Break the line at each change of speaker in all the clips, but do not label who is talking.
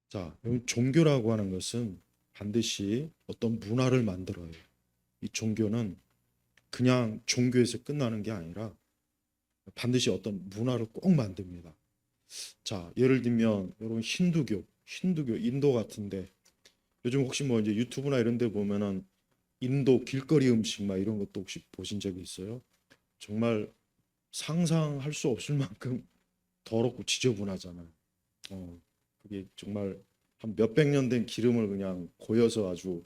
자, 여러분, 종교라고 하는 것은 반드시 어떤 문화를 만들어요. 이 종교는 그냥 종교에서 끝나는 게 아니라 반드시 어떤 문화를 꼭 만듭니다. 자, 예를 들면 여러분 힌두교 인도 같은데 요즘 혹시 뭐 이제 유튜브나 이런 데 보면은 인도 길거리 음식 막 이런 것도 혹시 보신 적이 있어요? 정말 상상할 수 없을 만큼 더럽고 지저분하잖아요. 그게 정말 한 몇백 년 된 기름을 그냥 고여서 아주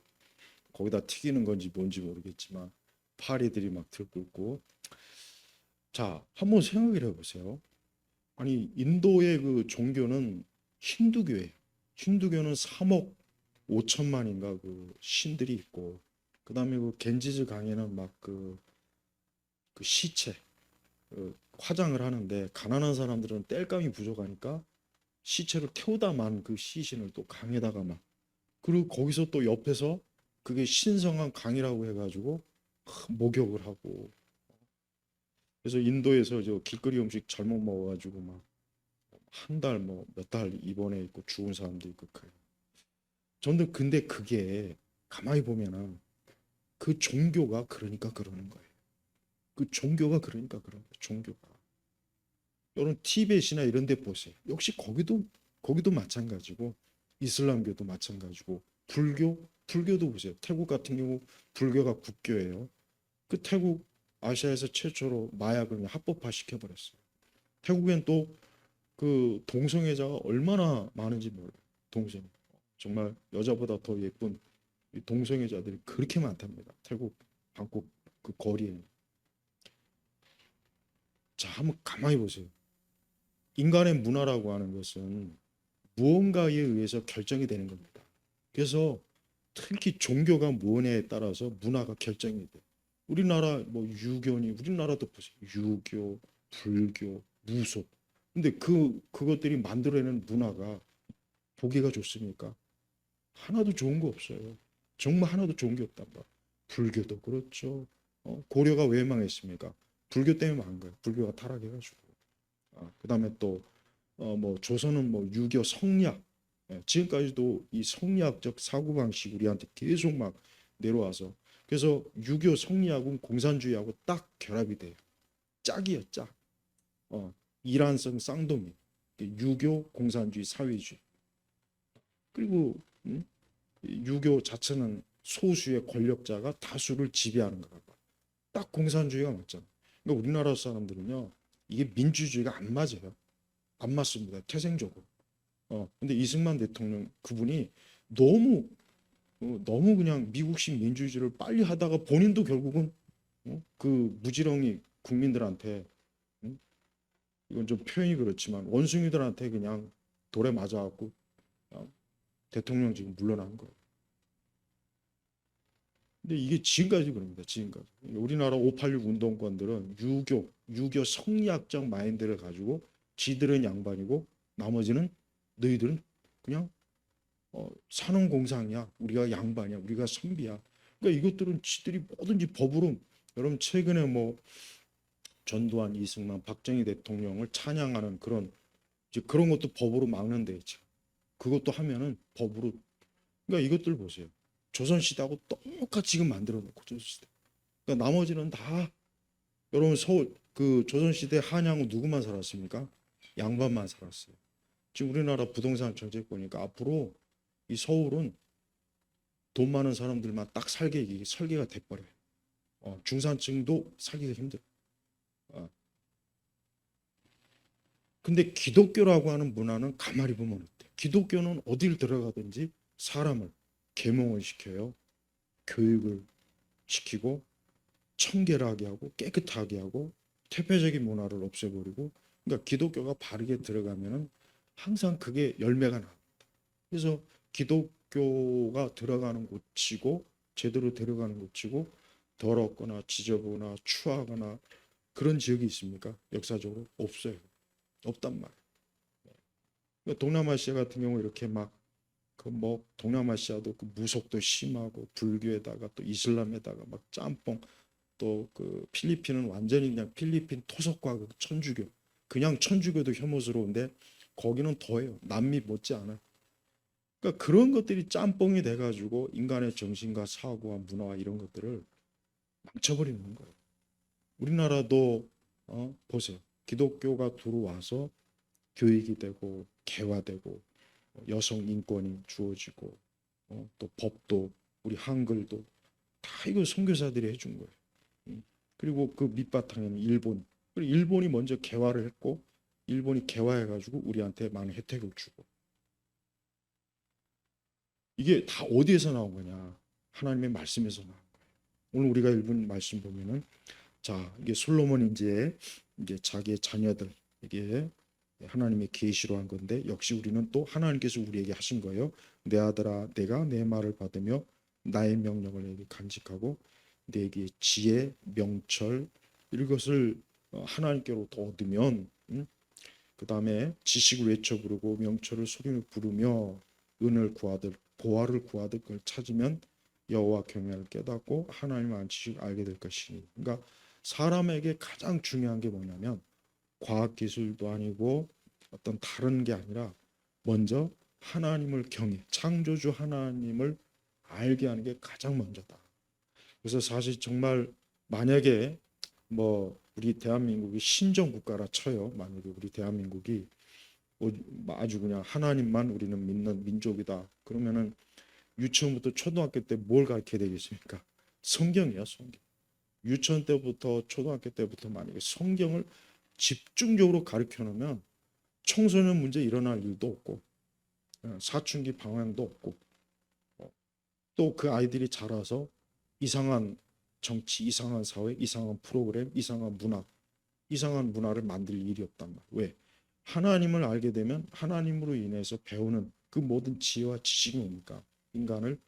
거기다 튀기는 건지 뭔지 모르겠지만 파리들이 막 들끓고. 자, 한번 생각을 해보세요. 아니, 인도의 그 종교는 힌두교예요. 힌두교는 3억 5천만인가 그 신들이 있고, 그다음에 그 겐지즈 강에는 막 그 시체 화장을 하는데, 가난한 사람들은 땔감이 부족하니까 시체를 태우다 만 그 시신을 또 강에다가 막, 그리고 거기서 또 옆에서 그게 신성한 강이라고 해가지고 목욕을 하고. 그래서 인도에서 저 길거리 음식 잘못 먹어가지고 막 한 달 뭐 몇 달 입원해 있고 죽은 사람도 있고 그래요. 저는 근데 그게 가만히 보면은 그 종교가 그러니까 그러는 거예요. 그 종교가 그러니까 그런 거예요. 종교가. 여러분 티벳이나 이런 데 보세요. 역시 거기도 마찬가지고 이슬람교도 마찬가지고 불교도 보세요. 태국 같은 경우 불교가 국교예요. 그 태국 아시아에서 최초로 마약을 그냥 합법화 시켜버렸어요. 태국엔 또 그 동성애자가 얼마나 많은지 몰라요. 동성 정말 여자보다 더 예쁜 이 동성애자들이 그렇게 많답니다. 태국 방콕 그 거리에. 자, 한번 가만히 보세요. 인간의 문화라고 하는 것은 무언가에 의해서 결정이 되는 겁니다. 그래서 특히 종교가 무엇냐에 따라서 문화가 결정이 돼요. 우리나라 뭐 유교니 우리나라도 보세요. 유교, 불교, 무속. 근데 그것들이 만들어내는 문화가 보기가 좋습니까? 하나도 좋은 거 없어요. 정말 하나도 좋은 게 없단 말이에요. 불교도 그렇죠. 고려가 왜 망했습니까? 불교 때문에 망한 거예요. 불교가 타락해가지고. 그다음에 또 뭐 조선은 뭐 유교 성리학, 지금까지도 이 성리학적 사고방식 우리한테 계속 막 내려와서, 그래서 유교 성리학은 공산주의하고 딱 결합이 돼요. 짝이에요, 짝. 이란성 쌍둥이. 유교 공산주의 사회주의. 그리고 유교 자체는 소수의 권력자가 다수를 지배하는 거라고. 딱 공산주의가 맞잖아. 그러니까 우리나라 사람들은요, 이게 민주주의가 안 맞아요. 안 맞습니다. 태생적으로. 근데 이승만 대통령 그분이 너무 너무 그냥 미국식 민주주의를 빨리 하다가 본인도 결국은 그 무지렁이 국민들한테, 어? 이건 좀 표현이 그렇지만 원숭이들한테 그냥 돌에 맞아갖고 대통령 지금 물러난 거예요. 근데 이게 지금까지 그럽니다. 지금까지. 우리나라 586 운동권들은 유교 성리학적 마인드를 가지고 지들은 양반이고 나머지는 너희들은 그냥 사는 공상이야. 우리가 양반이야. 우리가 선비야. 그러니까 이것들은 지들이 뭐든지 법으로, 여러분 최근에 뭐 전두환, 이승만, 박정희 대통령을 찬양하는 그런 이제 그런 것도 법으로 막는데 지금 그것도 하면은 법으로. 그러니까 이것들 보세요. 조선시대하고 똑같이 지금 만들어 놓고 조선시대. 그러니까 나머지는 다, 여러분 서울 그 조선시대 한양은 누구만 살았습니까? 양반만 살았어요. 지금 우리나라 부동산 정책 보니까 앞으로 이 서울은 돈 많은 사람들만 딱 살게 이게 설계가 돼버려요. 중산층도 살기가 힘들어. 어. 근데 기독교라고 하는 문화는 가만히 보면 어때? 기독교는 어딜 들어가든지 사람을 계몽을 시켜요. 교육을 시키고 청결하게 하고 깨끗하게 하고 퇴폐적인 문화를 없애버리고. 그러니까 기독교가 바르게 들어가면은 항상 그게 열매가 나. 그래서 기독교가 들어가는 곳이고 제대로 들어가는 곳이고 더럽거나 지저분하거나 추하거나 그런 지역이 있습니까? 역사적으로 없어요. 없단 말이에요. 그러니까 동남아시아 같은 경우 이렇게 막 그 뭐 동남아시아도 그 무속도 심하고 불교에다가 또 이슬람에다가 막 짬뽕, 또 그 필리핀은 완전히 그냥 필리핀 토속과 그 천주교, 그냥 천주교도 혐오스러운데 거기는 더해요. 남미 못지않아. 그러니까 그런 것들이 짬뽕이 돼가지고 인간의 정신과 사고와 문화와 이런 것들을 망쳐버리는 거예요. 우리나라도 보세요. 기독교가 들어와서 교육이 되고 개화되고 여성 인권이 주어지고 또 법도 우리 한글도 다 이거 선교사들이 해준 거예요. 그리고 그 밑바탕에는 일본. 그리고 일본이 먼저 개화를 했고 일본이 개화해가지고 우리한테 많은 혜택을 주고 이게 다 어디에서 나온 거냐? 하나님의 말씀에서 나온 거예요. 오늘 우리가 읽은 말씀 보면은 자 이게 솔로몬이 이제 자기의 자녀들에게 하나님의 계시로 한 건데 역시 우리는 또 하나님께서 우리에게 하신 거예요. 내 아들아 내가 내 말을 받으며 나의 명령을 내게 간직하고 내게 지혜 명철 이것을 하나님께로부터 얻으면 그 다음에 지식을 외쳐 부르고 명철을 소리를 부르며 은을 구하들 보화를 구하들 그걸 찾으면 여호와 경외를 깨닫고 하나님을 아는 지식을 알게 될 것이니. 그러니까 사람에게 가장 중요한 게 뭐냐면 과학 기술도 아니고 어떤 다른 게 아니라 먼저 하나님을 경외, 창조주 하나님을 알게 하는 게 가장 먼저다. 그래서 사실 정말 만약에 뭐 우리 대한민국이 신정 국가라 쳐요. 만약에 우리 대한민국이 아주 그냥 하나님만 우리는 믿는 민족이다. 그러면은 유치원부터 초등학교 때 뭘 가르쳐야 되겠습니까? 성경이야, 성경. 유치원 때부터 초등학교 때부터 만약에 성경을 집중적으로 가르쳐 놓으면 청소년 문제 일어날 일도 없고 사춘기 방황도 없고 또 그 아이들이 자라서 이상한 정치, 이상한 사회, 이상한 프로그램, 이상한 문화, 이상한 문화를 만들 일이 없단 말이에요. 왜? 하나님을 알게 되면 하나님으로 인해서 배우는 그 모든 지혜와 지식이 뭡니까? 인간을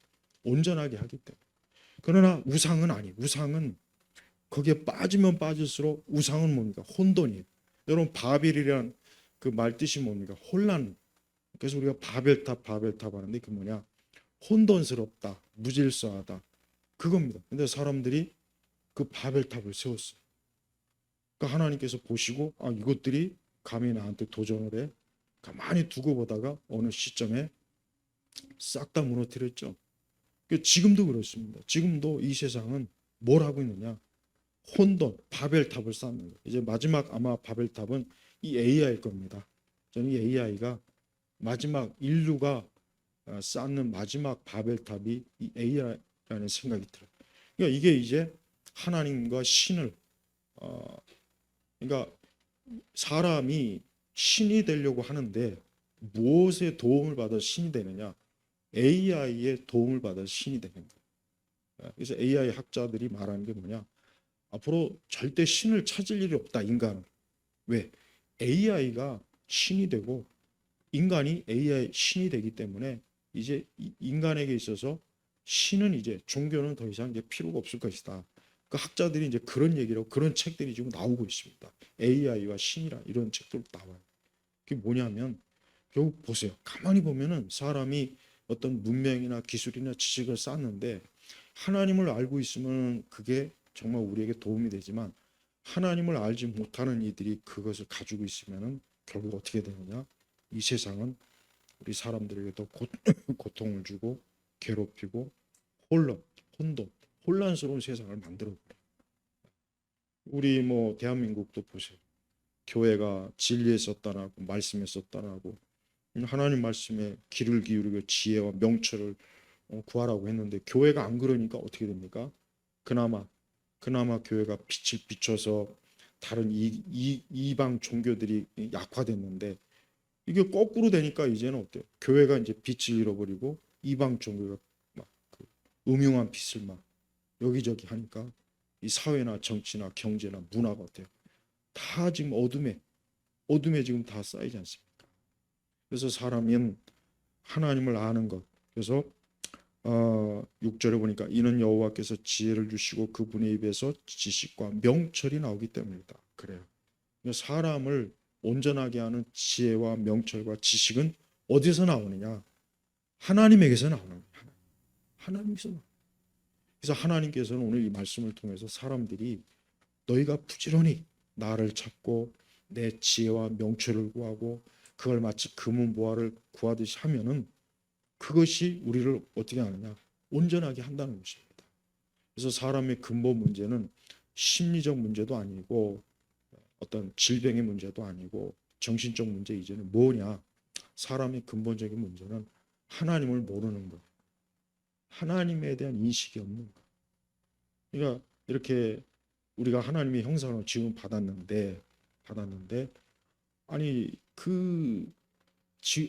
온전하게 하기 때문에. 그러나 우상은 아니에요. 우상은 거기에 빠지면 빠질수록 우상은 뭡니까? 혼돈이에요. 여러분 바벨이란 그 말 뜻이 뭡니까? 혼란. 그래서 우리가 바벨탑 하는데 그 뭐냐? 혼돈스럽다, 무질서하다. 그겁니다. 근데 사람들이 그 바벨탑을 세웠어요. 그러니까 하나님께서 보시고 이것들이 감히 나한테 도전을 해. 가만히 두고 보다가 어느 시점에 싹 다 무너뜨렸죠. 지금도 그렇습니다. 지금도 이 세상은 뭘 하고 있느냐? 혼돈, 바벨탑을 쌓는 거예요. 이제 마지막 아마 바벨탑은 이 AI일 겁니다. 저는 이 AI가 마지막 인류가 쌓는 마지막 바벨탑이 이 AI라는 생각이 들어요. 그러니까 이게 이제 하나님과 신을 그러니까 사람이 신이 되려고 하는데 무엇의 도움을 받아 신이 되느냐? AI의 도움을 받아 신이 되는 거예요. 그래서 AI 학자들이 말하는 게 뭐냐? 앞으로 절대 신을 찾을 일이 없다, 인간은. 왜? AI가 신이 되고 인간이 AI 신이 되기 때문에 이제 인간에게 있어서 신은 이제 종교는 더 이상 이제 필요가 없을 것이다. 그 학자들이 이제 그런 얘기를 하고 그런 책들이 지금 나오고 있습니다. AI와 신이라 이런 책들 나와요. 그게 뭐냐면 결국 보세요. 가만히 보면은 사람이 어떤 문명이나 기술이나 지식을 쌓는데 하나님을 알고 있으면 그게 정말 우리에게 도움이 되지만 하나님을 알지 못하는 이들이 그것을 가지고 있으면은 결국 어떻게 되느냐? 이 세상은 우리 사람들에게 더 고통을 주고 괴롭히고 혼돈, 혼란스러운 세상을 만들어 버려요. 우리 뭐 대한민국도 보세요. 교회가 진리에서 떠나고 말씀에서 떠나고 하나님 말씀에 귀를 기울이고 지혜와 명철을 구하라고 했는데 교회가 안 그러니까 어떻게 됩니까? 그나마 교회가 빛을 비춰서 다른 이방 종교들이 약화됐는데 이게 거꾸로 되니까 이제는 어때요? 교회가 이제 빛을 잃어버리고 이방 종교가 막그 음흉한 빛을 막 여기저기 하니까 이 사회나 정치나 경제나 문화가 어때요? 다 지금 어둠에 지금 다 쌓이지 않습니까? 그래서 사람은 하나님을 아는 것. 그래서 6절에 보니까 이는 여호와께서 지혜를 주시고 그분의 입에서 지식과 명철이 나오기 때문이다. 그래요. 사람을 온전하게 하는 지혜와 명철과 지식은 어디서 나오느냐? 하나님에게서 나오는 거예요. 하나님께서. 그래서 하나님께서는 오늘 이 말씀을 통해서 사람들이 너희가 부지런히 나를 찾고 내 지혜와 명철을 구하고 그걸 마치 금은 보화를 구하듯이 하면은 그것이 우리를 어떻게 하느냐? 온전하게 한다는 것입니다. 그래서 사람의 근본 문제는 심리적 문제도 아니고 어떤 질병의 문제도 아니고 정신적 문제 이제는 뭐냐? 사람의 근본적인 문제는 하나님을 모르는 것, 하나님에 대한 인식이 없는 것. 그러니까 이렇게 우리가 하나님의 형상으로 지금 받았는데 아니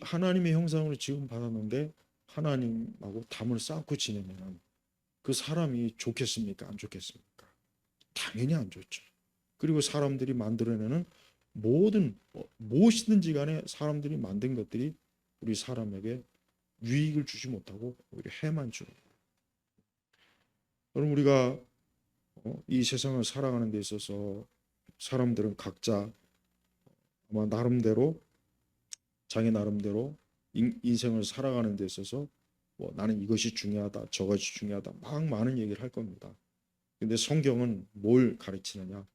하나님의 형상으로 지금 받았는데 하나님하고 담을 쌓고 지내면 그 사람이 좋겠습니까? 안 좋겠습니까? 당연히 안 좋죠. 그리고 사람들이 만들어내는 모든 무엇이든지 간에 사람들이 만든 것들이 우리 사람에게 유익을 주지 못하고 오히려 해만 주는 거예요. 여러분 우리가 이 세상을 살아가는 데 있어서 사람들은 각자 아마 나름대로 자기 나름대로 인생을 살아가는 데 있어서 뭐 나는 이것이 중요하다 저것이 중요하다 막 많은 얘기를 할 겁니다. 근데 성경은 뭘 가르치느냐?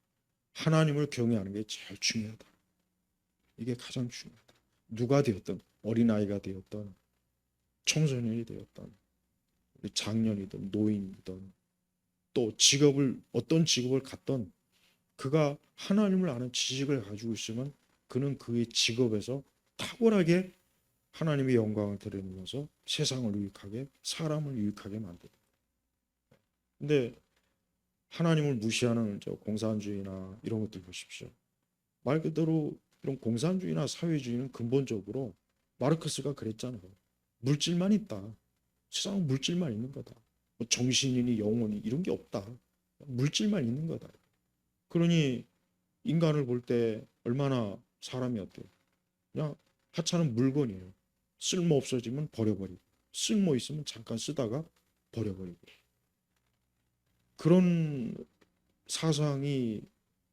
하나님을 경외하는 게 제일 중요하다. 이게 가장 중요하다. 누가 되었든 어린아이가 되었든 청소년이 되었든 장년이든 노인이든 또 어떤 직업을 갖던 그가 하나님을 아는 지식을 가지고 있으면 그는 그의 직업에서 탁월하게 하나님의 영광을 드러내면서 세상을 유익하게 사람을 유익하게 만든다. 근데 하나님을 무시하는 저 공산주의나 이런 것들 보십시오. 말 그대로 이런 공산주의나 사회주의는 근본적으로 마르크스가 그랬잖아요. 물질만 있다. 세상은 물질만 있는 거다. 뭐 정신이니 영혼이 이런 게 없다. 물질만 있는 거다. 그러니 인간을 볼 때 얼마나 사람이 어때요? 그냥 하찮은 물건이에요. 쓸모 없어지면 버려버리고 쓸모 있으면 잠깐 쓰다가 버려버리고 그런 사상이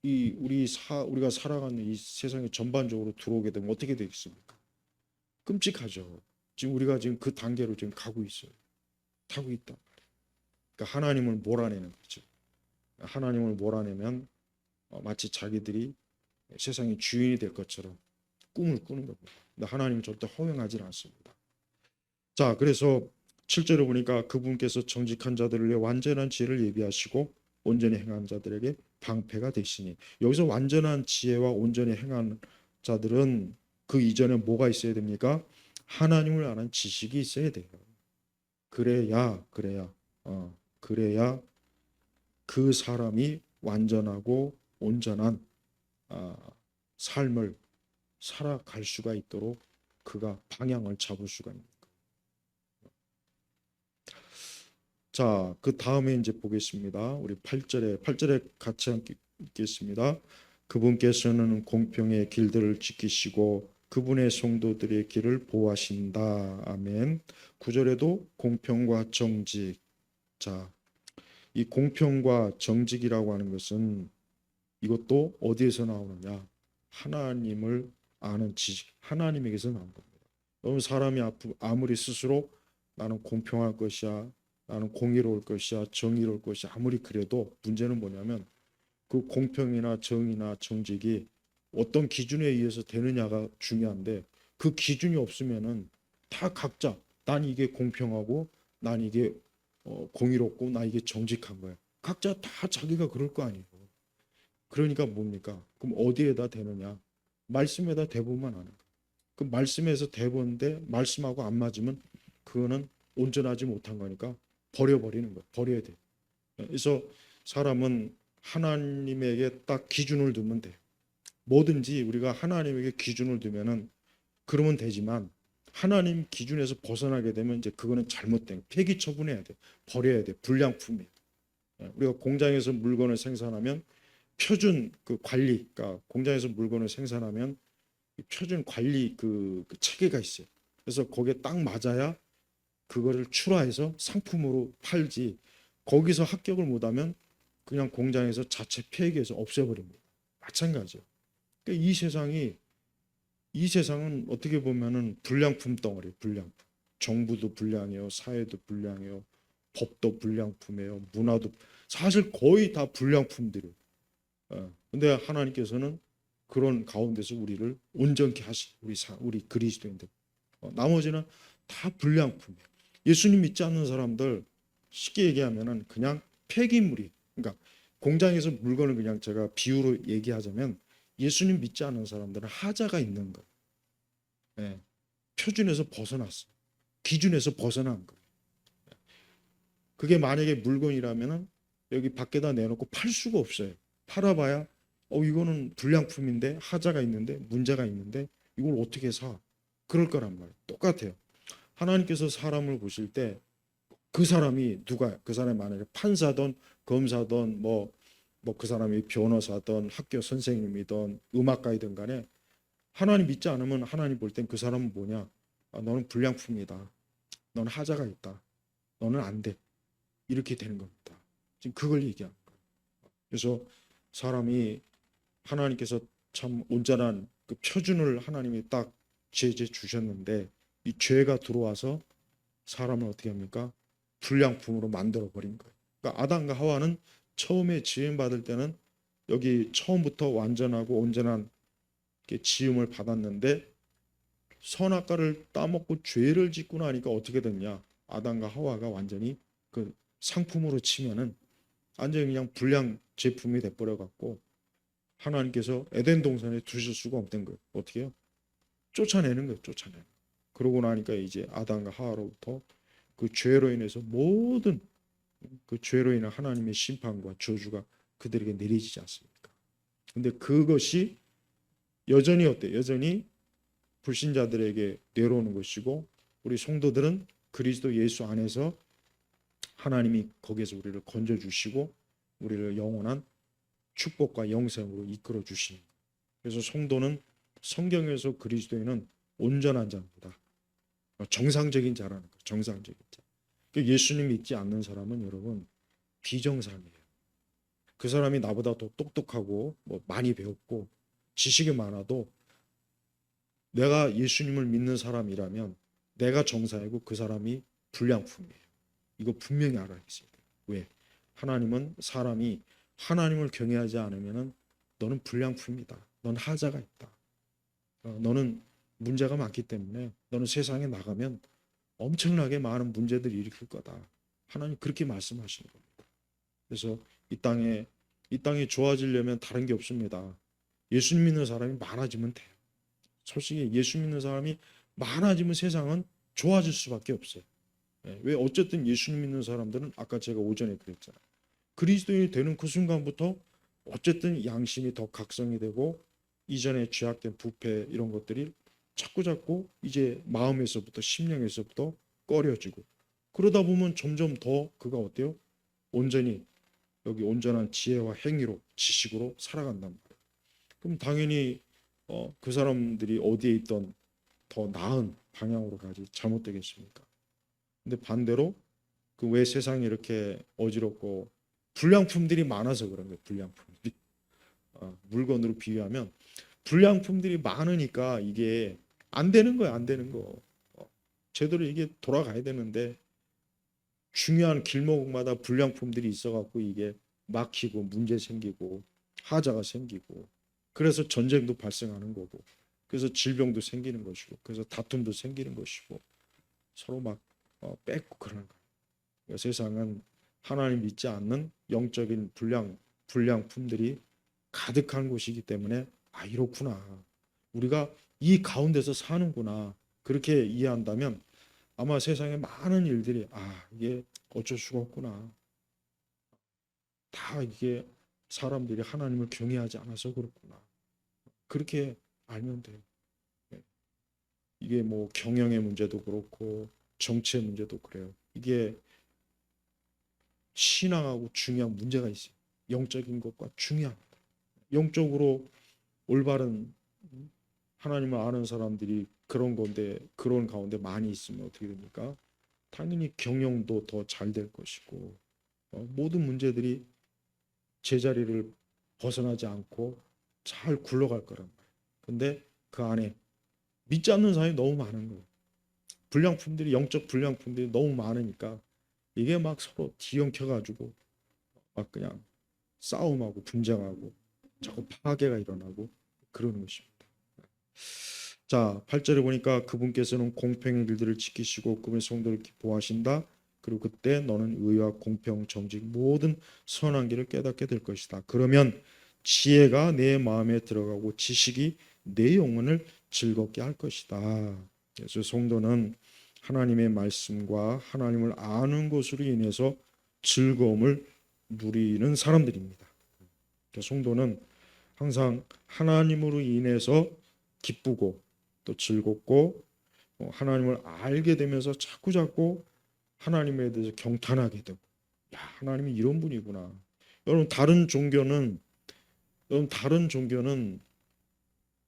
우리가 살아가는 이 세상에 전반적으로 들어오게 되면 어떻게 되겠습니까? 끔찍하죠. 지금 우리가 지금 그 단계로 지금 가고 있어요. 타고 있다. 그러니까 하나님을 몰아내는 거죠. 하나님을 몰아내면 마치 자기들이 세상의 주인이 될 것처럼 꿈을 꾸는 겁니다. 근데 하나님은 절대 허용하지 않습니다. 자, 그래서 7절에 보니까 그분께서 정직한 자들을 위해 완전한 지혜를 예비하시고 온전히 행한 자들에게 방패가 되시니, 여기서 완전한 지혜와 온전히 행한 자들은 그 이전에 뭐가 있어야 됩니까? 하나님을 아는 지식이 있어야 돼요. 그래야 그 사람이 완전하고 온전한 삶을 살아갈 수가 있도록 그가 방향을 잡을 수가 있는 거예요. 자, 그 다음에 이제 보겠습니다. 우리 8절에 같이 함께 읽겠습니다. 그분께서는 공평의 길들을 지키시고 그분의 성도들의 길을 보호하신다. 아멘. 9절에도 공평과 정직. 자, 이 공평과 정직이라고 하는 것은 이것도 어디에서 나오느냐? 하나님을 아는 지식, 하나님에게서 나온 겁니다. 여러분 사람이 아무리 스스로 나는 공평할 것이야, 나는 공의로울 것이야, 정의로울 것이야 아무리 그래도 문제는 뭐냐면 그 공평이나 정의나 정직이 어떤 기준에 의해서 되느냐가 중요한데 그 기준이 없으면은 다 각자 난 이게 공평하고 난 이게 공의롭고 나 이게 정직한 거야. 각자 다 자기가 그럴 거 아니에요. 그러니까 뭡니까? 그럼 어디에다 대느냐? 말씀에다 대보면 하는 거예요. 그 말씀에서 대보는데 말씀하고 안 맞으면 그거는 온전하지 못한 거니까 버려버리는 거예요. 버려야 돼요. 그래서 사람은 하나님에게 딱 기준을 두면 돼요. 뭐든지 우리가 하나님에게 기준을 두면은 그러면 되지만 하나님 기준에서 벗어나게 되면 이제 그거는 잘못된 폐기 처분해야 돼. 버려야 돼. 불량품이에요. 우리가 공장에서 물건을 생산하면 표준 그 관리, 그러니까 공장에서 물건을 생산하면 표준 관리 그 체계가 있어요. 그래서 거기에 딱 맞아야 그거를 출하해서 상품으로 팔지. 거기서 합격을 못하면 그냥 공장에서 자체 폐기해서 없애버립니다. 마찬가지예요. 그러니까 이 세상은 어떻게 보면은 불량품 덩어리, 불량품. 정부도 불량이에요, 사회도 불량이에요, 법도 불량품이에요, 문화도 사실 거의 다 불량품들이에요. 근데 하나님께서는 그런 가운데서 우리를 온전케 하시 우리 그리스도인들 나머지는 다 불량품이에요. 예수님 믿지 않는 사람들 쉽게 얘기하면은 그냥 폐기물이. 그러니까 공장에서 물건을 그냥 제가 비유로 얘기하자면 예수님 믿지 않는 사람들은 하자가 있는 거예요. 예, 표준에서 벗어났어요. 기준에서 벗어난 거예요. 그게 만약에 물건이라면은 여기 밖에다 내놓고 팔 수가 없어요. 팔아봐야 이거는 불량품인데 하자가 있는데 문제가 있는데 이걸 어떻게 사? 그럴 거란 말이에요. 똑같아요. 하나님께서 사람을 보실 때 그 사람이 누가 그 사람이 만약에 판사든 검사든 뭐 그 사람이 변호사든 학교 선생님이든 음악가이든 간에 하나님 믿지 않으면 하나님 볼 땐 그 사람은 뭐냐? 너는 불량품이다. 너는 하자가 있다. 너는 안 돼. 이렇게 되는 겁니다. 지금 그걸 얘기하는 거예요. 그래서 사람이 하나님께서 참 온전한 그 표준을 하나님이 딱 제재 주셨는데 이 죄가 들어와서 사람을 어떻게 합니까? 불량품으로 만들어 버린 거예요. 그러니까 아담과 하와는 처음에 지음 받을 때는 여기 처음부터 완전하고 온전한 지음을 받았는데 선악과를 따먹고 죄를 짓고 나니까 어떻게 됐냐? 아담과 하와가 완전히 그 상품으로 치면은 완전히 그냥 불량 제품이 돼버려 갖고 하나님께서 에덴 동산에 두실 수가 없는 거예요. 어떻게 해요? 쫓아내는 거예요. 쫓아내는. 그러고 나니까 이제 아담과 하와로부터 그 죄로 인해서 모든 그 죄로 인한 하나님의 심판과 저주가 그들에게 내리지 않습니까? 근데 그것이 여전히 어때? 여전히 불신자들에게 내려오는 것이고 우리 성도들은 그리스도 예수 안에서 하나님이 거기에서 우리를 건져 주시고 우리를 영원한 축복과 영생으로 이끌어 주시는 거예요. 그래서 성도는 성경에서 그리스도인은 온전한 자입니다. 정상적인 자라는 거예요. 정상적인 자. 예수님 믿지 않는 사람은 여러분 비정상이에요. 그 사람이 나보다 더 똑똑하고 뭐 많이 배웠고 지식이 많아도 내가 예수님을 믿는 사람이라면 내가 정상이고 그 사람이 불량품이에요. 이거 분명히 알아야 있어요. 왜? 하나님은 사람이 하나님을 경외하지 않으면 너는 불량품이다. 넌 하자가 있다. 너는 문제가 많기 때문에 너는 세상에 나가면 엄청나게 많은 문제들을 일으킬 거다. 하나님 그렇게 말씀하시는 겁니다. 그래서 이 땅이 좋아지려면 다른 게 없습니다. 예수 믿는 사람이 많아지면 돼요. 솔직히 예수 믿는 사람이 많아지면 세상은 좋아질 수밖에 없어요. 왜? 어쨌든 예수 믿는 사람들은 아까 제가 오전에 그랬잖아요. 그리스도인이 되는 그 순간부터 어쨌든 양심이 더 각성이 되고 이전에 죄악된 부패 이런 것들이 자꾸 이제 마음에서부터 심령에서부터 꺼려지고 그러다 보면 점점 더 그가 어때요? 온전히 여기 온전한 지혜와 행위로 지식으로 살아간단 말이에요. 그럼 당연히 그 사람들이 어디에 있던 더 나은 방향으로 가지 잘못되겠습니까? 근데 반대로 그 왜 세상이 이렇게 어지럽고 불량품들이 많아서 그런 거예요. 불량품들이 물건으로 비유하면 불량품들이 많으니까 이게 안 되는 거야. 안 되는 거. 제대로 이게 돌아가야 되는데 중요한 길목마다 불량품들이 있어갖고 이게 막히고 문제 생기고 하자가 생기고 그래서 전쟁도 발생하는 거고 그래서 질병도 생기는 것이고 그래서 다툼도 생기는 것이고 서로 막 뺏고 그러는 거예요. 그러니까 세상은 하나님 믿지 않는 영적인 불량품들이 가득한 곳이기 때문에 이렇구나. 우리가 이 가운데서 사는구나. 그렇게 이해한다면 아마 세상에 많은 일들이 이게 어쩔 수가 없구나. 다 이게 사람들이 하나님을 경외하지 않아서 그렇구나. 그렇게 알면 돼요. 이게 뭐 경영의 문제도 그렇고 정치의 문제도 그래요. 이게 신앙하고 중요한 문제가 있어요. 영적인 것과 중요합니다. 영적으로 올바른 하나님을 아는 사람들이 그런 건데 그런 가운데 많이 있으면 어떻게 됩니까? 당연히 경영도 더 잘 될 것이고 모든 문제들이 제자리를 벗어나지 않고 잘 굴러갈 거란 말이에요. 근데 그 안에 믿지 않는 사람이 너무 많은 거예요. 불량품들이 영적 불량품들이 너무 많으니까 이게 막 서로 뒤엉켜가지고 막 그냥 싸움하고 분쟁하고 자꾸 파괴가 일어나고 그러는 것입니다. 자, 8절에 보니까 그분께서는 공평의 길들을 지키시고 그분의 성도를 보호하신다. 그리고 그때 너는 의와 공평, 정직 모든 선한 길을 깨닫게 될 것이다. 그러면 지혜가 내 마음에 들어가고 지식이 내 영혼을 즐겁게 할 것이다. 그래서 성도는 하나님의 말씀과 하나님을 아는 것으로 인해서 즐거움을 누리는 사람들입니다. 성도는 항상 하나님으로 인해서 기쁘고 또 즐겁고 하나님을 알게 되면서 자꾸자꾸 하나님에 대해서 경탄하게 되고, 야, 하나님이 이런 분이구나. 여러분 다른 종교는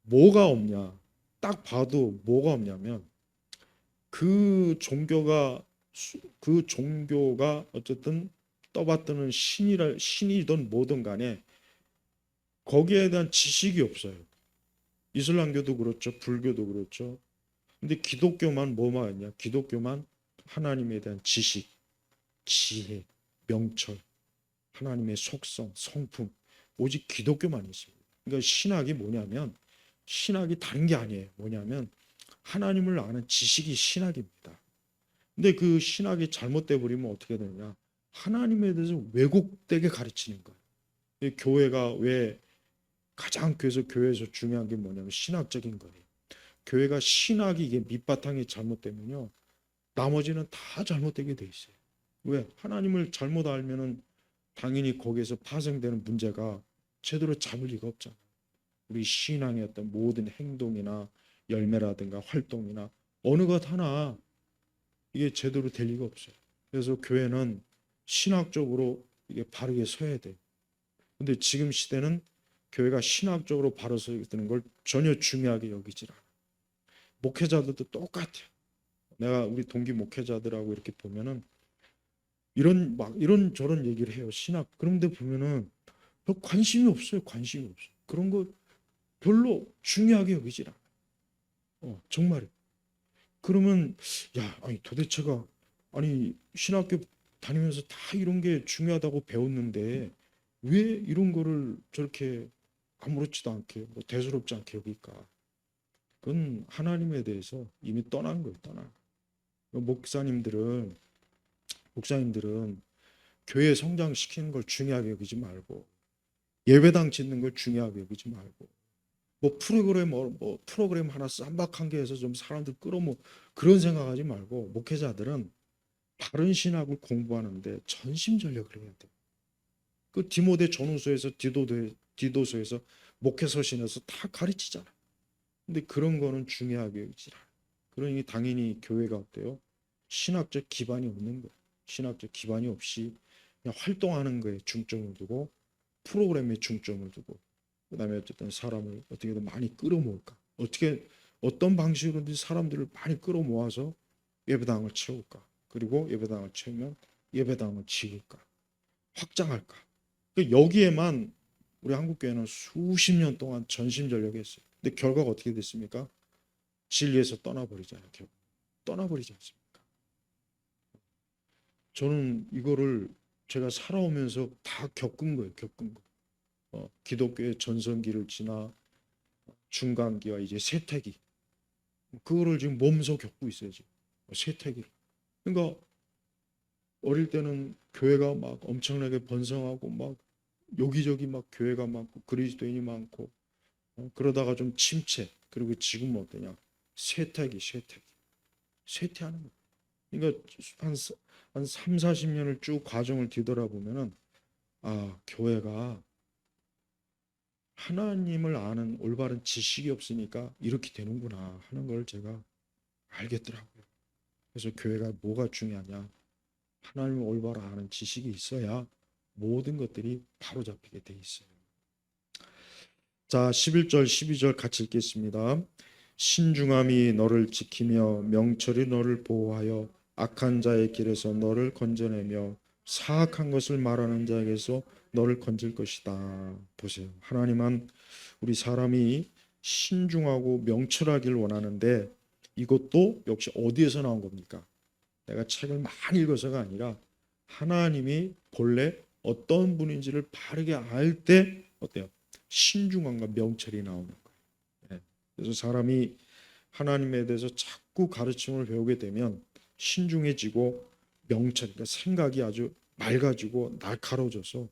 뭐가 없냐? 딱 봐도 뭐가 없냐면 그 종교가 어쨌든 떠받드는 신이든 뭐든 간에 거기에 대한 지식이 없어요. 이슬람교도 그렇죠. 불교도 그렇죠. 근데 기독교만 뭐만 있냐? 기독교만 하나님에 대한 지식, 지혜, 명철, 하나님의 속성, 성품, 오직 기독교만 있습니다. 그러니까 신학이 뭐냐면 신학이 다른 게 아니에요. 뭐냐면 하나님을 아는 지식이 신학입니다. 근데 그 신학이 잘못돼 버리면 어떻게 되냐? 하나님에 대해서 왜곡되게 가르치는 거예요. 교회가 왜 가장 교회에서 중요한 게 뭐냐면 신학적인 거예요. 교회가 신학이 이게 밑바탕이 잘못되면요, 나머지는 다 잘못되게 돼 있어요. 왜? 하나님을 잘못 알면은 당연히 거기에서 파생되는 문제가 제대로 잡을 리가 없잖아요. 우리 신앙의 어떤 모든 행동이나 열매라든가 활동이나 어느 것 하나 이게 제대로 될 리가 없어요. 그래서 교회는 신학적으로 이게 바르게 서야 돼요. 근데 지금 시대는 교회가 신학적으로 바로 서야 되는 걸 전혀 중요하게 여기질 않아요. 목회자들도 똑같아요. 내가 우리 동기 목회자들하고 이렇게 보면은 이런 저런 얘기를 해요. 신학. 그런데 보면은 별 관심이 없어요. 관심이 없어요. 그런 거 별로 중요하게 여기질 않아요. 정말요. 그러면 야, 아니 도대체가 아니 신학교 다니면서 다 이런 게 중요하다고 배웠는데 왜 이런 거를 저렇게 아무렇지도 않게 뭐 대수롭지 않게 여길까? 그건 하나님에 대해서 이미 떠난 거예요. 떠난. 목사님들은 교회 성장시키는 걸 중요하게 여기지 말고 예배당 짓는 걸 중요하게 여기지 말고 뭐 프로그램 하나 쌈박한 게 해서 좀 사람들 끌어모 그런 생각하지 말고 목회자들은 바른 신학을 공부하는데 전심전력을 해야 돼. 그 디모데 전후서에서 디도서에서 목회서신에서 다 가르치잖아. 근데 그런 거는 중요하게 여기지 않아. 그러니 당연히 교회가 어때요? 신학적 기반이 없는 거예요. 신학적 기반이 없이 그냥 활동하는 거에 중점을 두고 프로그램에 중점을 두고 그다음에 어쨌든 사람을 어떻게든 많이 끌어모을까? 어떤 방식으로든지 사람들을 많이 끌어모아서 예배당을 채울까? 그리고 예배당을 채우면 예배당을 지을까? 확장할까? 여기에만 우리 한국교회는 수십 년 동안 전심전력했어요. 근데 결과가 어떻게 됐습니까? 진리에서 떠나버리잖아요. 결국 떠나버리지 않습니까? 저는 이거를 제가 살아오면서 다 겪은 거예요. 겪은 거. 기독교의 전성기를 지나 중간기와 이제 쇠퇴기. 그거를 지금 몸소 겪고 있어요. 지금 쇠퇴기. 그러니까 어릴 때는 교회가 막 엄청나게 번성하고 막 여기저기 막 교회가 많고 그리스도인이 많고 그러다가 좀 침체. 그리고 지금은 어떠냐? 쇠퇴하는 거예요. 그러니까 한 3, 40년을 쭉 과정을 뒤돌아보면은 교회가 하나님을 아는 올바른 지식이 없으니까 이렇게 되는구나 하는 걸 제가 알겠더라고요. 그래서 교회가 뭐가 중요하냐? 하나님을 올바로 아는 지식이 있어야 모든 것들이 바로잡히게 돼 있어요. 자, 11절 12절 같이 읽겠습니다. 신중함이 너를 지키며 명철이 너를 보호하여 악한 자의 길에서 너를 건져내며 사악한 것을 말하는 자에게서 너를 건질 것이다. 보세요. 하나님은 우리 사람이 신중하고 명철하길 원하는데 이것도 역시 어디에서 나온 겁니까? 내가 책을 많이 읽어서가 아니라 하나님이 본래 어떤 분인지를 바르게 알 때 어때요? 신중함과 명철이 나오는 거예요. 그래서 사람이 하나님에 대해서 자꾸 가르침을 배우게 되면 신중해지고 명철, 그러니까 생각이 아주 맑아지고 날카로워져서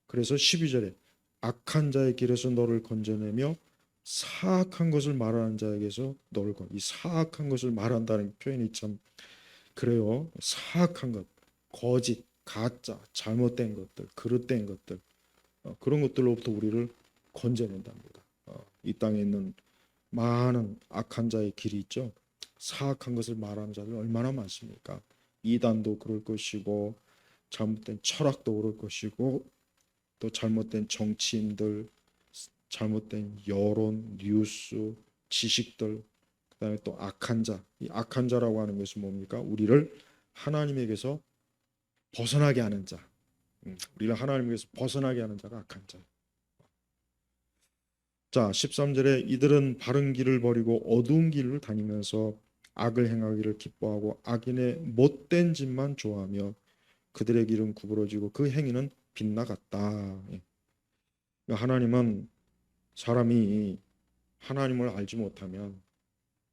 그래서 12절에 악한 자의 길에서 너를 건져내며 사악한 것을 말하는 자에게서 너를 이 사악한 것을 말한다는 표현이 참 그래요. 사악한 것, 거짓, 가짜, 잘못된 것들, 그릇된 것들, 그런 것들로부터 우리를 건져낸답니다. 이 땅에 있는 많은 악한 자의 길이 있죠. 사악한 것을 말하는 자들 얼마나 많습니까? 이단도 그럴 것이고 잘못된 철학도 그럴 것이고 또 잘못된 정치인들, 잘못된 여론, 뉴스, 지식들, 그다음에 또 악한 자. 이 악한 자라고 하는 것은 뭡니까? 우리를 하나님에게서 벗어나게 하는 자. 우리를 하나님에게서 벗어나게 하는 자가 악한 자. 자, 13절에 이들은 바른 길을 버리고 어두운 길을 다니면서 악을 행하기를 기뻐하고 악인의 못된 짓만 좋아하며 그들의 길은 구부러지고 그 행위는 빗나갔다. 하나님은 사람이 하나님을 알지 못하면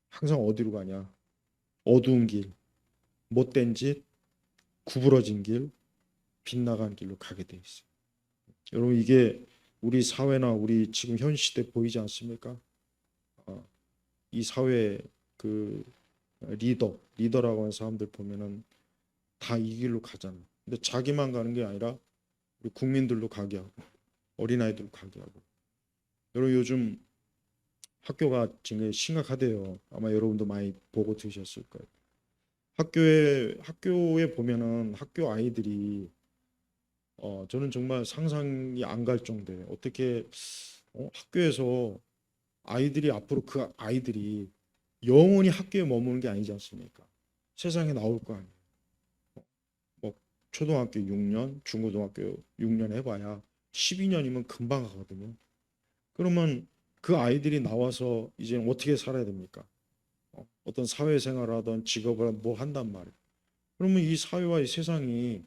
항상 어디로 가냐? 어두운 길, 못된 짓, 구부러진 길, 빗나간 길로 가게 돼 있어요. 여러분 이게 우리 사회나 우리 지금 현 시대 보이지 않습니까? 이 사회 그 리더라고 하는 사람들 보면은 다 이 길로 가잖아요. 근데 자기만 가는 게 아니라 우리 국민들도 가게 하고 어린아이들도 가게 하고. 여러분 요즘 학교가 지금 심각하대요. 아마 여러분도 많이 보고 들으셨을 거예요. 학교에 보면은 학교 아이들이 저는 정말 상상이 안 갈 정도예요. 어떻게 학교에서 아이들이 앞으로 그 아이들이 영원히 학교에 머무는 게 아니지 않습니까? 세상에 나올 거 아니에요. 뭐 초등학교 6년, 중고등학교 6년 해봐야 12년이면 금방 가거든요. 그러면 그 아이들이 나와서 이제 어떻게 살아야 됩니까? 어떤 사회생활을 하든 직업을 뭐 한단 말이에요. 그러면 이 사회와 이 세상이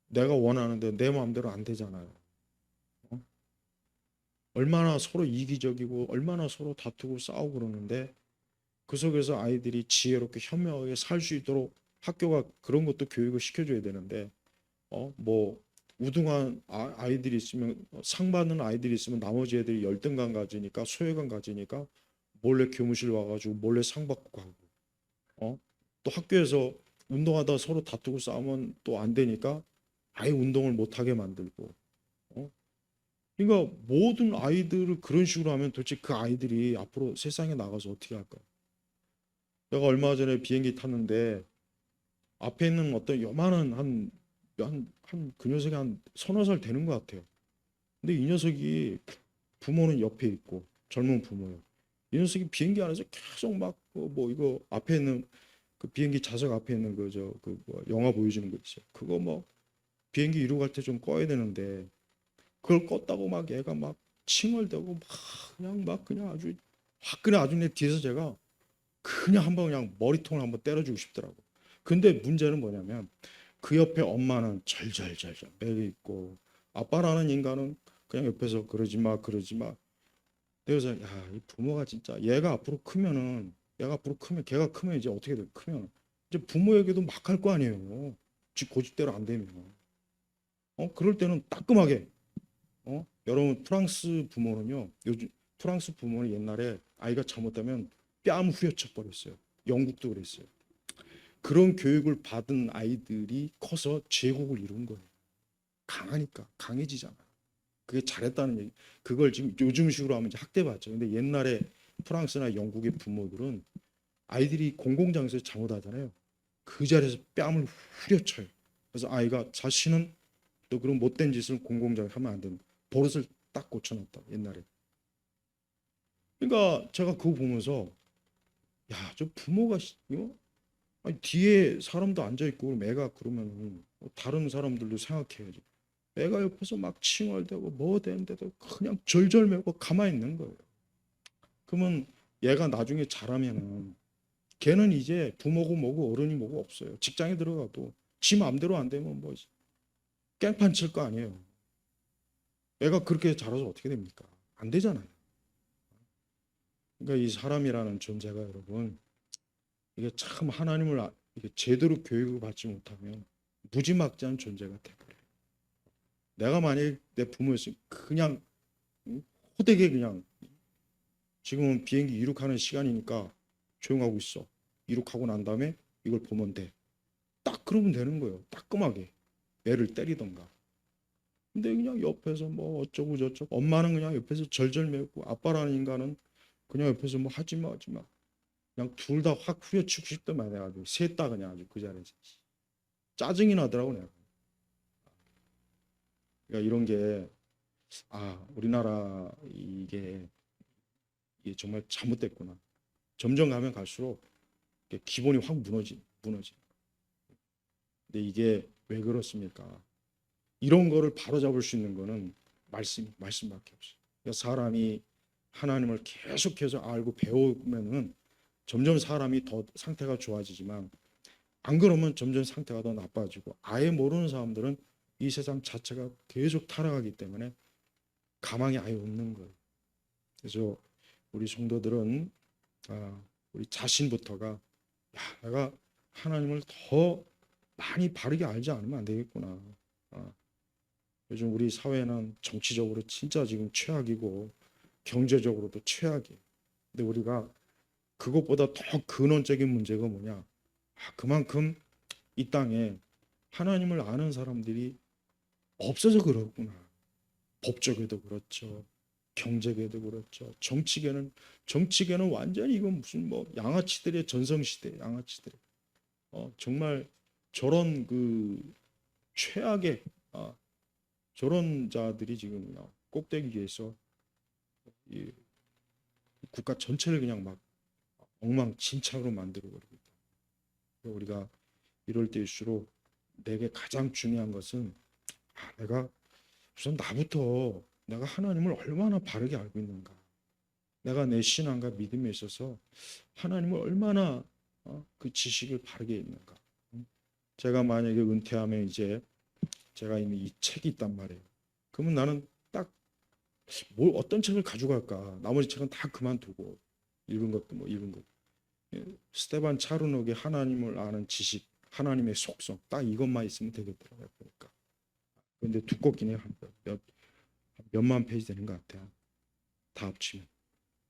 내가 원하는데 내 마음대로 안 되잖아요. 얼마나 서로 이기적이고 얼마나 서로 다투고 싸우고 그러는데 그 속에서 아이들이 지혜롭게 현명하게 살 수 있도록 학교가 그런 것도 교육을 시켜줘야 되는데 뭐 우등한 아이들이 있으면 상 받는 아이들이 있으면 나머지 애들이 열등감 가지니까 소외감 가지니까 몰래 교무실 와가지고 몰래 상 받고 가고 또 학교에서 운동하다 서로 다투고 싸우면 또 안 되니까 아예 운동을 못 하게 만들고 그러니까 모든 아이들을 그런 식으로 하면 도대체 그 아이들이 앞으로 세상에 나가서 어떻게 할까요? 내가 얼마 전에 비행기 탔는데 앞에 있는 어떤 요만한 그 녀석이 한 서너 살 되는 것 같아요. 근데 이 녀석이 부모는 옆에 있고 젊은 부모예요. 이 녀석이 비행기 안에서 계속 막 뭐 이거 앞에 있는 그 비행기 좌석 앞에 있는 뭐 영화 보여주는 거 있어요. 그거 뭐 비행기 이륙 갈 때 좀 꺼야 되는데 그걸 껐다고 막 얘가 막 칭얼대고 막 그냥 아주 화끈해 아주 내 뒤에서 제가 그냥 한번 그냥 머리통을 한번 때려주고 싶더라고. 근데 문제는 뭐냐면 그 옆에 엄마는 절절절절 매여 있고 아빠라는 인간은 그냥 옆에서 그러지 마 그러지 마. 그래서 야, 이 부모가 진짜 얘가 앞으로 크면 걔가 크면 이제 어떻게 돼? 크면 이제 부모에게도 막 할 거 아니에요. 지 고집대로 안 되면. 그럴 때는 따끔하게 여러분 프랑스 부모는요. 요즘 프랑스 부모는 옛날에 아이가 잘못하면 뺨 후려쳐 버렸어요. 영국도 그랬어요. 그런 교육을 받은 아이들이 커서 제국을 이룬 거예요. 강하니까 강해지잖아. 그게 잘했다는 얘기. 그걸 지금 요즘식으로 하면 이제 학대받죠. 근데 옛날에 프랑스나 영국의 부모들은 아이들이 공공장소에서 잘못하잖아요. 그 자리에서 뺨을 후려쳐요. 그래서 아이가 자신은 또 그런 못된 짓을 공공장소에 하면 안 된다. 버릇을 딱 고쳐놨다 옛날에. 그러니까 제가 그거 보면서 야, 저 부모가 이거 아니, 뒤에 사람도 앉아 있고 그럼 애가 그러면 다른 사람들도 생각해야지. 애가 옆에서 막 칭얼대고 뭐 되는데도 그냥 절절매고 가만히 있는 거예요. 그러면 얘가 나중에 자라면은 걔는 이제 부모고 뭐고 어른이 뭐고 없어요. 직장에 들어가도 지 마음대로 안 되면 뭐 깽판 칠 거 아니에요. 애가 그렇게 자라서 어떻게 됩니까? 안 되잖아요. 그러니까 이 사람이라는 존재가 여러분 이게 참 하나님을 이게 제대로 교육을 받지 못하면 무지막지한 존재가 돼버려요. 내가 만약 내 부모였으면 그냥 호되게 그냥 지금은 비행기 이륙하는 시간이니까 조용하고 있어. 이륙하고 난 다음에 이걸 보면 돼. 딱 그러면 되는 거예요. 따끔하게 애를 때리던가. 근데 그냥 옆에서 뭐 어쩌고 저쩌고 엄마는 그냥 옆에서 절절매고 아빠라는 인간은 그냥 옆에서 뭐 하지마 하지마 그냥 둘 다 확 후려치고 싶더만 해가지고 셋 다 그냥 아주 그 자리에서 짜증이 나더라고 내가. 그러니까 이런 게 우리나라 이게 정말 잘못됐구나. 점점 가면 갈수록 기본이 확 무너지. 근데 이게 왜 그렇습니까? 이런 거를 바로잡을 수 있는 거는 말씀밖에 없어요. 그러니까 사람이 하나님을 계속해서 알고 배우면은 점점 사람이 더 상태가 좋아지지만 안 그러면 점점 상태가 더 나빠지고 아예 모르는 사람들은 이 세상 자체가 계속 타락하기 때문에 가망이 아예 없는 거예요. 그래서 우리 성도들은 우리 자신부터가 내가 하나님을 더 많이 바르게 알지 않으면 안 되겠구나. 요즘 우리 사회는 정치적으로 진짜 지금 최악이고 경제적으로도 최악이에요. 근데 우리가 그것보다 더 근원적인 문제가 뭐냐? 그만큼 이 땅에 하나님을 아는 사람들이 없어서 그렇구나. 법적에도 그렇죠. 경제계도 그렇죠. 정치계는 완전히 이건 무슨 뭐 양아치들의 전성시대, 양아치들. 정말 저런 그 최악의 저런 자들이 지금 그냥 꼭대기에서 이 국가 전체를 그냥 막 엉망진창으로 만들어 버리고 있다. 우리가 이럴 때일수록 내게 가장 중요한 것은 내가 우선 나부터 내가 하나님을 얼마나 바르게 알고 있는가. 내가 내 신앙과 믿음에 있어서 하나님을 얼마나 그 지식을 바르게 있는가. 제가 만약에 은퇴하면 이제 제가 이미 이 책이 있단 말이에요. 그러면 나는 딱 뭘 어떤 책을 가져갈까? 나머지 책은 다 그만두고 읽은 것도 뭐 읽은 것. 스테반 차르녹의 하나님을 아는 지식, 하나님의 속성 딱 이것만 있으면 되겠더라고요. 그러니까. 근데 두껍긴 해요. 몇만 페이지 되는 것 같아요. 다 합치면.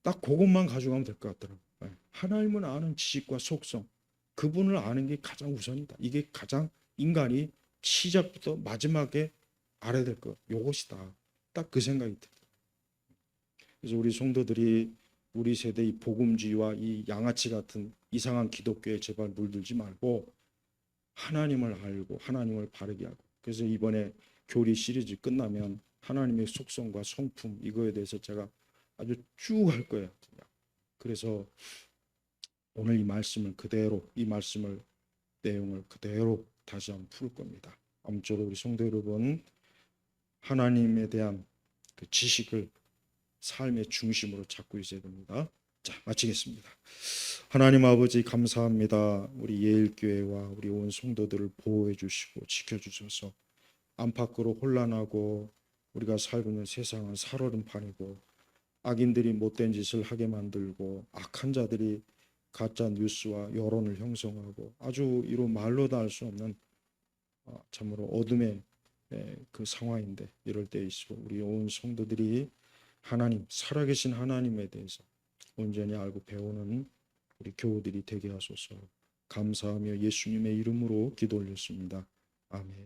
딱 그것만 가져가면 될 것 같더라고요. 하나님을 아는 지식과 속성, 그분을 아는 게 가장 우선이다. 이게 가장 인간이 시작부터 마지막에 알아야 될 것. 요것이다. 딱 그 생각이 들어요. 그래서 우리 성도들이 우리 세대 이 복음주의와 이 양아치 같은 이상한 기독교에 제발 물들지 말고 하나님을 알고 하나님을 바르게 하고. 그래서 이번에 교리 시리즈 끝나면 하나님의 속성과 성품 이거에 대해서 제가 아주 쭉 할 거예요. 그래서 오늘 이 말씀을 그대로 이 말씀을 내용을 그대로 다시 한번 풀 겁니다. 아무쪼록 우리 성도 여러분 하나님에 대한 그 지식을 삶의 중심으로 잡고 있어야 됩니다. 자, 마치겠습니다. 하나님 아버지 감사합니다. 우리 예일교회와 우리 온 성도들을 보호해 주시고 지켜 주셔서 안팎으로 혼란하고 우리가 살고 있는 세상은 살얼음판이고 악인들이 못된 짓을 하게 만들고 악한 자들이 가짜 뉴스와 여론을 형성하고 아주 이로 말로 다 할 수 없는 참으로 어둠의 그 상황인데 이럴 때일수록 우리 온 성도들이 하나님 살아계신 하나님에 대해서 온전히 알고 배우는 우리 교우들이 되게 하소서. 감사하며 예수님의 이름으로 기도 올렸습니다. 아멘.